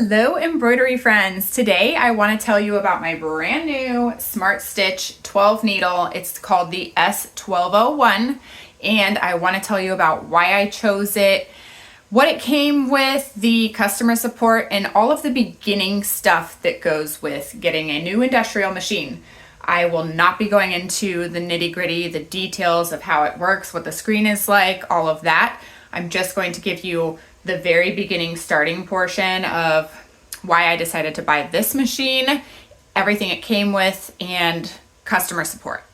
Hello embroidery friends. Today I want to tell you about my brand new SmartStitch 12 needle. It's called the S1201 and I want to tell you about why I chose it, what it came with, the customer support, and all of the beginning stuff that goes with getting a new industrial machine. I will not be going into the nitty-gritty, the details of how it works, what the screen is like, all of that. I'm just going to give you the very beginning starting portion of why I decided to buy this machine, everything it came with, and customer support.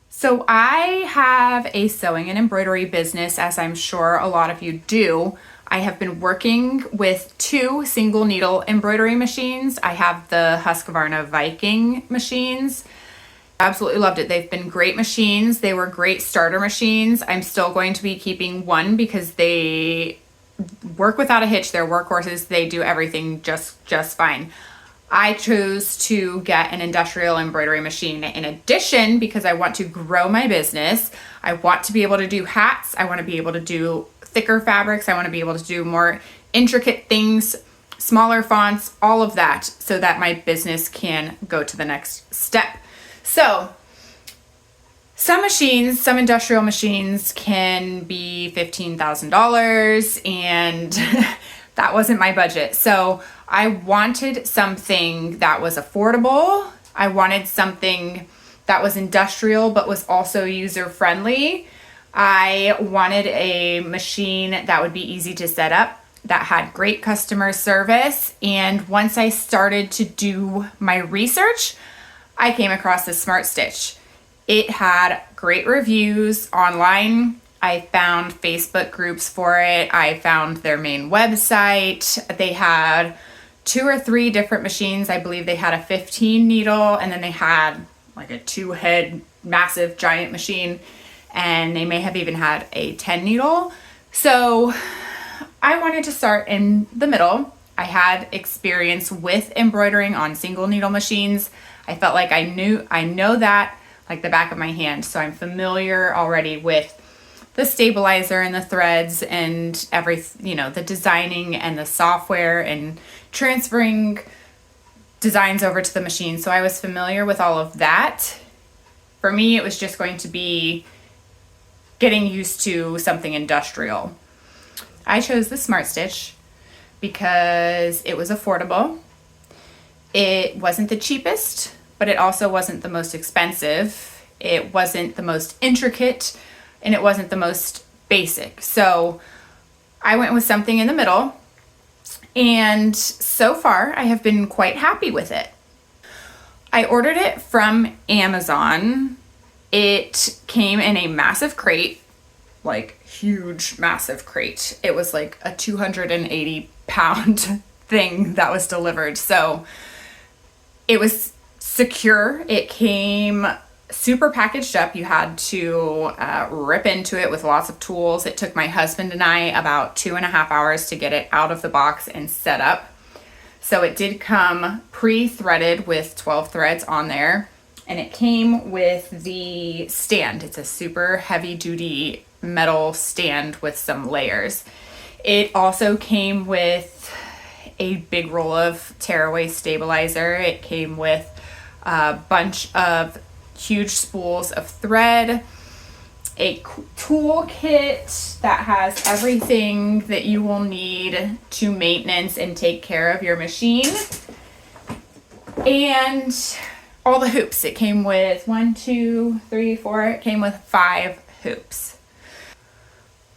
So I have a sewing and embroidery business, as I'm sure a lot of you do. I have been working with two single needle embroidery machines. I have the Husqvarna Viking machines. Absolutely loved it. They've been great machines. They were great starter machines. I'm still going to be keeping one because they work without a hitch. They're workhorses. They do everything just fine. I chose to get an industrial embroidery machine in addition because I want to grow my business. I want to be able to do hats. I want to be able to do thicker fabrics. I want to be able to do more intricate things, smaller fonts, all of that, so that my business can go to the next step. So some machines, some industrial machines can be $15,000 and that wasn't my budget. So I wanted something that was affordable. I wanted something that was industrial but was also user friendly. I wanted a machine that would be easy to set up, that had great customer service. And once I started to do my research, I came across the SmartStitch. It had great reviews online. I found Facebook groups for it. I found their main website. They had 2 or 3 different machines. I believe they had a 15 needle and then they had like a 2-head massive giant machine, and they may have even had a 10 needle. So I wanted to start in the middle. I had experience with embroidering on single needle machines. I felt like I know that like the back of my hand. So I'm familiar already with the stabilizer and the threads and the designing and the software and transferring designs over to the machine. So I was familiar with all of that. For me, it was just going to be getting used to something industrial. I chose the SmartStitch because it was affordable. It wasn't the cheapest, but it also wasn't the most expensive. It wasn't the most intricate, and it wasn't the most basic. So I went with something in the middle, and so far I have been quite happy with it. I ordered it from Amazon. It came in a massive crate, like huge, massive crate. It was like a 280-pound thing that was delivered. So it was secure. It came super packaged up. You had to rip into it with lots of tools. It took my husband and I about 2.5 hours to get it out of the box and set up. So it did come pre-threaded with 12 threads on there, and it came with the stand. It's a super heavy duty metal stand with some layers. It also came with a big roll of Tearaway Stabilizer. It came with a bunch of huge spools of thread, a tool kit that has everything that you will need to maintenance and take care of your machine, and all the hoops. It came with 1, 2, 3, 4. It came with 5 hoops.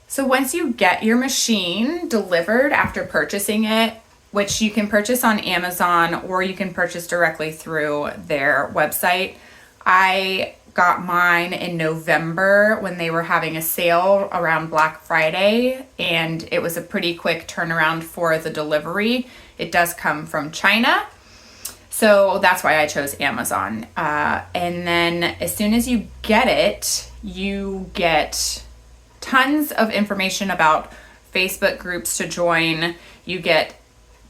So once you get your machine delivered after purchasing it, which you can purchase on Amazon or you can purchase directly through their website. I got mine in November when they were having a sale around Black Friday, and it was a pretty quick turnaround for the delivery. It does come from China, so that's why I chose Amazon. And then as soon as you get it, you get tons of information about Facebook groups to join. You get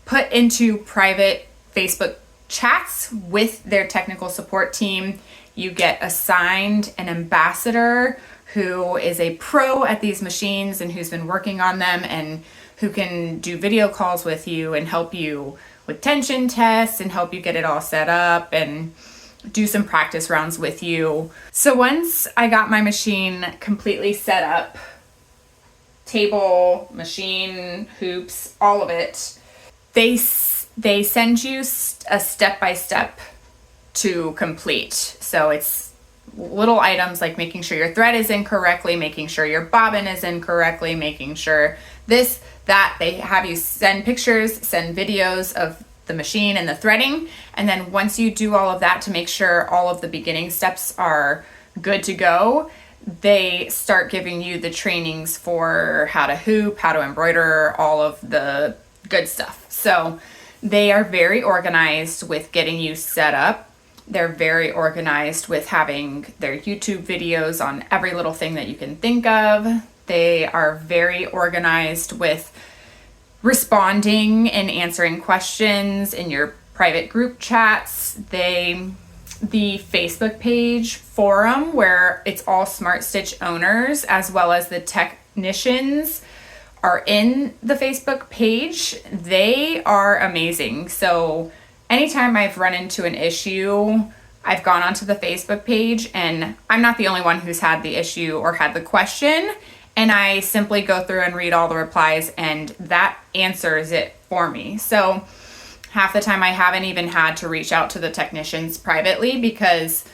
put into private Facebook chats with their technical support team. You get assigned an ambassador who is a pro at these machines and who's been working on them and who can do video calls with you and help you with tension tests and help you get it all set up and do some practice rounds with you. So once I got my machine completely set up, table, machine, hoops, all of it, they send you a step-by-step to complete. So it's little items like making sure your thread is in correctly, making sure your bobbin is in correctly, making sure this, that. They have you send pictures, send videos of the machine and the threading. And then once you do all of that to make sure all of the beginning steps are good to go, they start giving you the trainings for how to hoop, how to embroider, all of the good stuff. So they are very organized with getting you set up. They're very organized with having their YouTube videos on every little thing that you can think of. They are very organized with responding and answering questions in your private group chats. The Facebook page forum where it's all SmartStitch owners as well as the technicians are in the Facebook page. They are amazing. So anytime I've run into an issue, I've gone onto the Facebook page, and I'm not the only one who's had the issue or had the question, and I simply go through and read all the replies, and that answers it for me. So half the time I haven't even had to reach out to the technicians privately because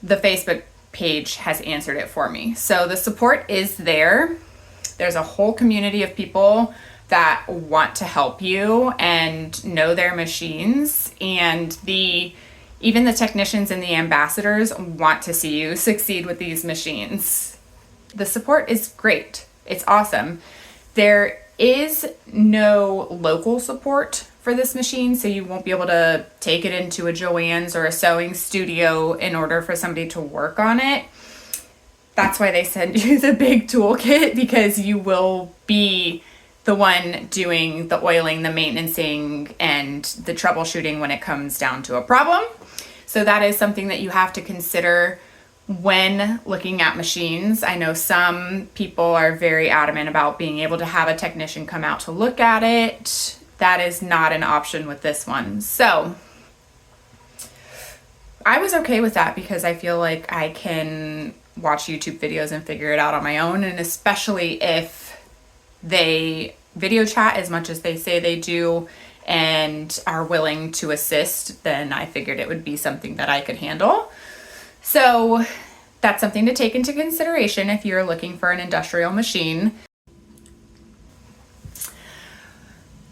the Facebook page has answered it for me. So the support is there. There's a whole community of people that want to help you and know their machines, and even the technicians and the ambassadors want to see you succeed with these machines. The support is great. It's awesome. There is no local support for this machine, so you won't be able to take it into a Joann's or a sewing studio in order for somebody to work on it. That's why they send you the big toolkit, because you will be the one doing the oiling, the maintenancing, and the troubleshooting when it comes down to a problem. So that is something that you have to consider when looking at machines. I know some people are very adamant about being able to have a technician come out to look at it. That is not an option with this one. So I was okay with that because I feel like I can watch YouTube videos and figure it out on my own. And especially if they video chat as much as they say they do and are willing to assist, then I figured it would be something that I could handle. So that's something to take into consideration if you're looking for an industrial machine.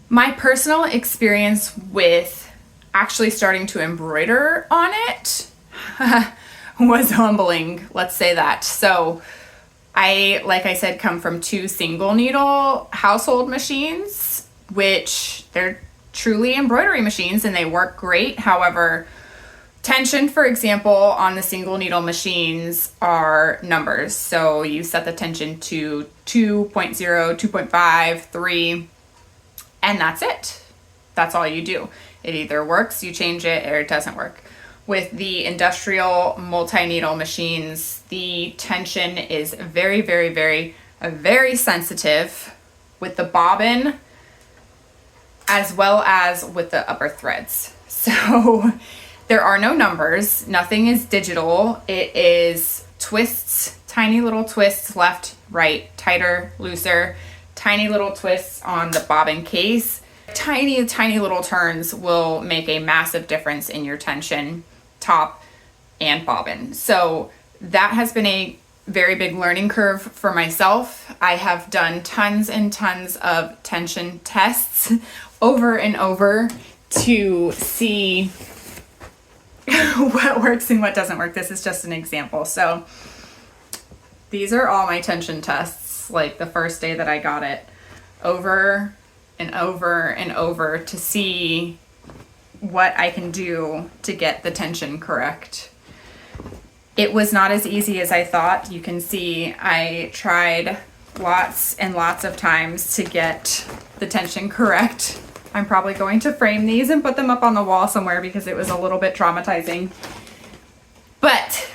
My personal experience with actually starting to embroider on it was humbling, let's say that. So I, like I said, come from 2 single needle household machines, which they're truly embroidery machines and they work great. However, tension, for example, on the single needle machines are numbers. So you set the tension to 2.0, 2.5, 3, and that's it. That's all you do. It either works, you change it, or it doesn't work. With the industrial multi-needle machines, the tension is very, very, very, very sensitive with the bobbin as well as with the upper threads. So there are no numbers, nothing is digital. It is twists, tiny little twists, left, right, tighter, looser, tiny little twists on the bobbin case. Tiny, tiny little turns will make a massive difference in your tension, top, and bobbin. So that has been a very big learning curve for myself. I have done tons and tons of tension tests over and over to see what works and what doesn't work. This is just an example. So these are all my tension tests, like the first day that I got it, over and over and over to see what I can do to get the tension correct. It was not as easy as I thought. You can see I tried lots and lots of times to get the tension correct. I'm probably going to frame these and put them up on the wall somewhere because it was a little bit traumatizing. But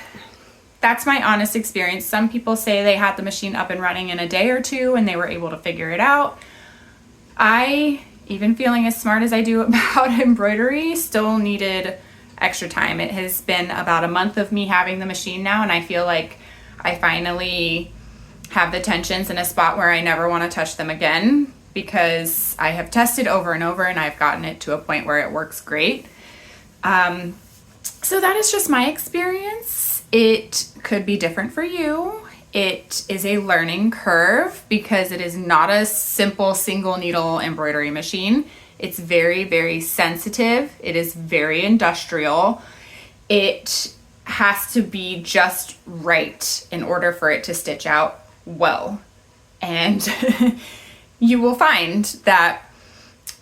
that's my honest experience. Some people say they had the machine up and running in a day or two and they were able to figure it out. I, even feeling as smart as I do about embroidery, still needed extra time. It has been about a month of me having the machine now, and I feel like I finally have the tensions in a spot where I never want to touch them again, because I have tested over and over and I've gotten it to a point where it works great. So that is just my experience. It could be different for you. It is a learning curve because it is not a simple single needle embroidery machine. It's very, very sensitive. It is very industrial. It has to be just right in order for it to stitch out well. And you will find that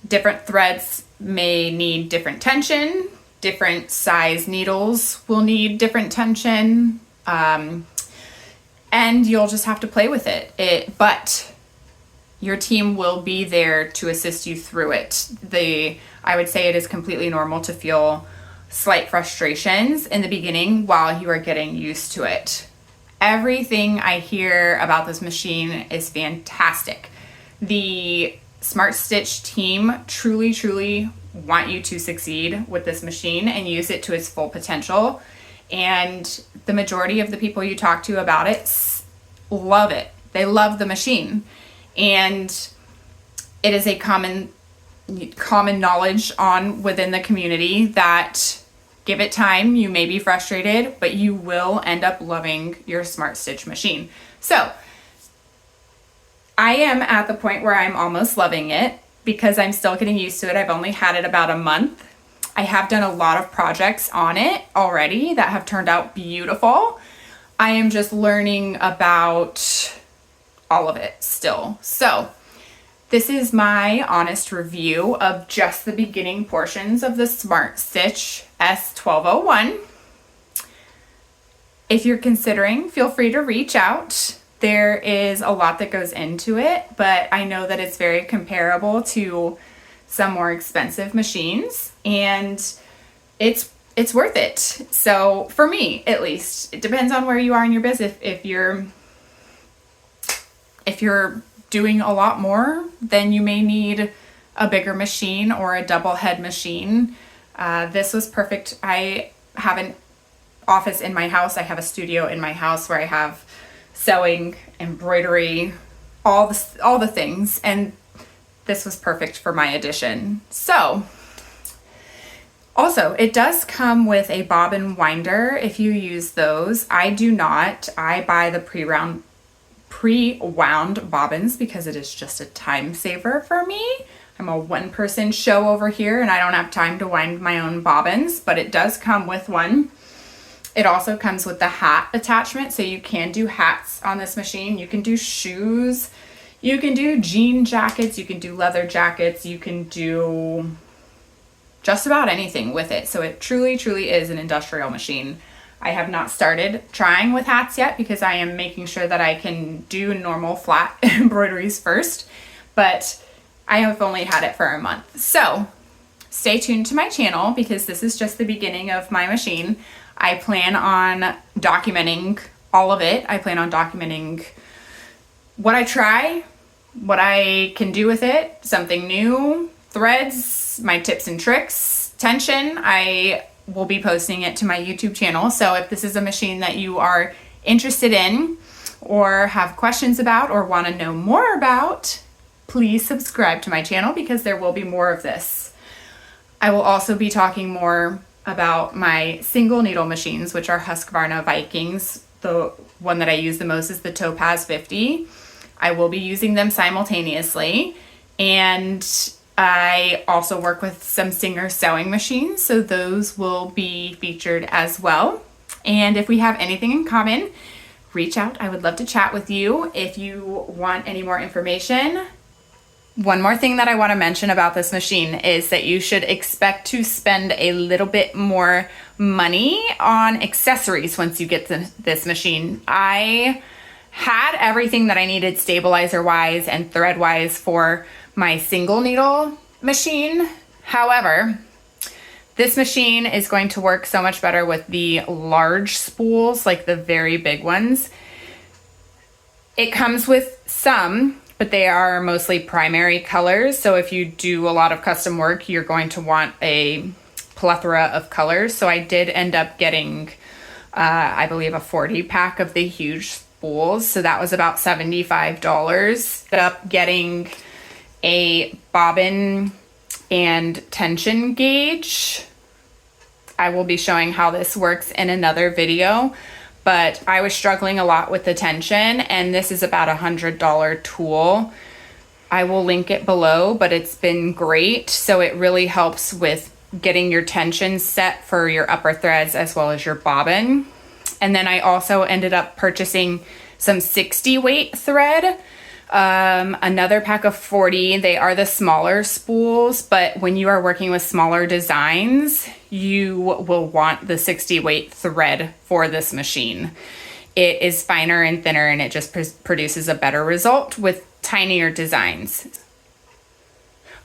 different threads may need different tension, different size needles will need different tension, and you'll just have to play with it. But your team will be there to assist you through it. I would say it is completely normal to feel slight frustrations in the beginning while you are getting used to it. Everything I hear about this machine is fantastic. The SmartStitch team truly, truly want you to succeed with this machine and use it to its full potential. And the majority of the people you talk to about it love it. They love the machine. And it is a common knowledge within the community that give it time, you may be frustrated, but you will end up loving your SmartStitch machine. So I am at the point where I'm almost loving it because I'm still getting used to it. I've only had it about a month. I have done a lot of projects on it already that have turned out beautiful. I am just learning about all of it still. So this is my honest review of just the beginning portions of the SmartStitch S1201. If you're considering, feel free to reach out. There is a lot that goes into it, but I know that it's very comparable to some more expensive machines, and it's worth it. So for me, at least, it depends on where you are in your business. If you're doing a lot more, then you may need a bigger machine or a double head machine. This was perfect. I have an office in my house. I have a studio in my house where I have sewing, embroidery, all the things, and this was perfect for my addition. So also, it does come with a bobbin winder if you use those. I do not. I buy the pre-wound bobbins because it is just a time saver for me. I'm a one-person show over here and I don't have time to wind my own bobbins, but it does come with one. It also comes with the hat attachment, so you can do hats on this machine. You can do shoes, you can do jean jackets, you can do leather jackets, you can do just about anything with it. So it truly, truly is an industrial machine. I have not started trying with hats yet because I am making sure that I can do normal flat embroideries first, but I have only had it for a month. So stay tuned to my channel because this is just the beginning of my machine. I plan on documenting all of it. I plan on documenting what I try, what I can do with it, something new, threads, my tips and tricks, tension. I will be posting it to my YouTube channel. So if this is a machine that you are interested in or have questions about or want to know more about, please subscribe to my channel because there will be more of this. I will also be talking more about my single needle machines, which are Husqvarna Vikings. The one that I use the most is the Topaz 50. I will be using them simultaneously, and I also work with some Singer sewing machines, so those will be featured as well. And if we have anything in common, reach out. I would love to chat with you if you want any more information. One more thing that I want to mention about this machine is that you should expect to spend a little bit more money on accessories once you get this machine. I had everything that I needed stabilizer wise and thread wise for my single needle machine. However, this machine is going to work so much better with the large spools, like the very big ones. It comes with some but they are mostly primary colors. So if you do a lot of custom work, you're going to want a plethora of colors. So I did end up getting, I believe, a 40 pack of the huge spools. So that was about $75. Ended up getting a bobbin and tension gauge. I will be showing how this works in another video, but I was struggling a lot with the tension, and this is about $100 tool. I will link it below, but it's been great. So it really helps with getting your tension set for your upper threads as well as your bobbin. And then I also ended up purchasing some 60 weight thread, another pack of 40. They are the smaller spools, but when you are working with smaller designs, you will want the 60 weight thread for this machine. It is finer and thinner, and it just produces a better result with tinier designs.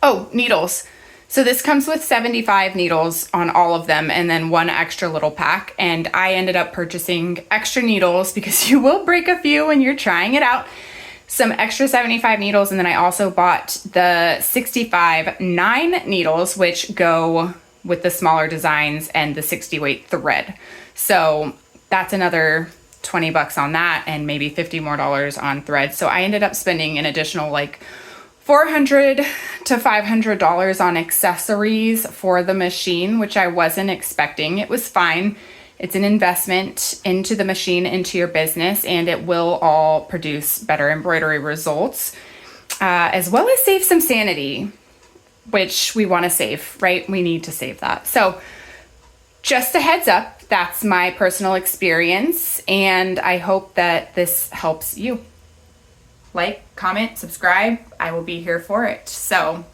Oh, needles. So this comes with 75 needles on all of them, and then one extra little pack. And I ended up purchasing extra needles because you will break a few when you're trying it out. Some extra 75 needles, and then I also bought the 65 9 needles, which go with the smaller designs and the 60 weight thread. So that's another 20 bucks on that, and maybe $50 more on thread. So I ended up spending an additional like $400 to $500 on accessories for the machine, which I wasn't expecting. It was fine. It's an investment into the machine, into your business, and it will all produce better embroidery results, as well as save some sanity, which we want to save, right? We need to save that. So just a heads up, that's my personal experience, and I hope that this helps you. Like, comment, subscribe. I will be here for it. So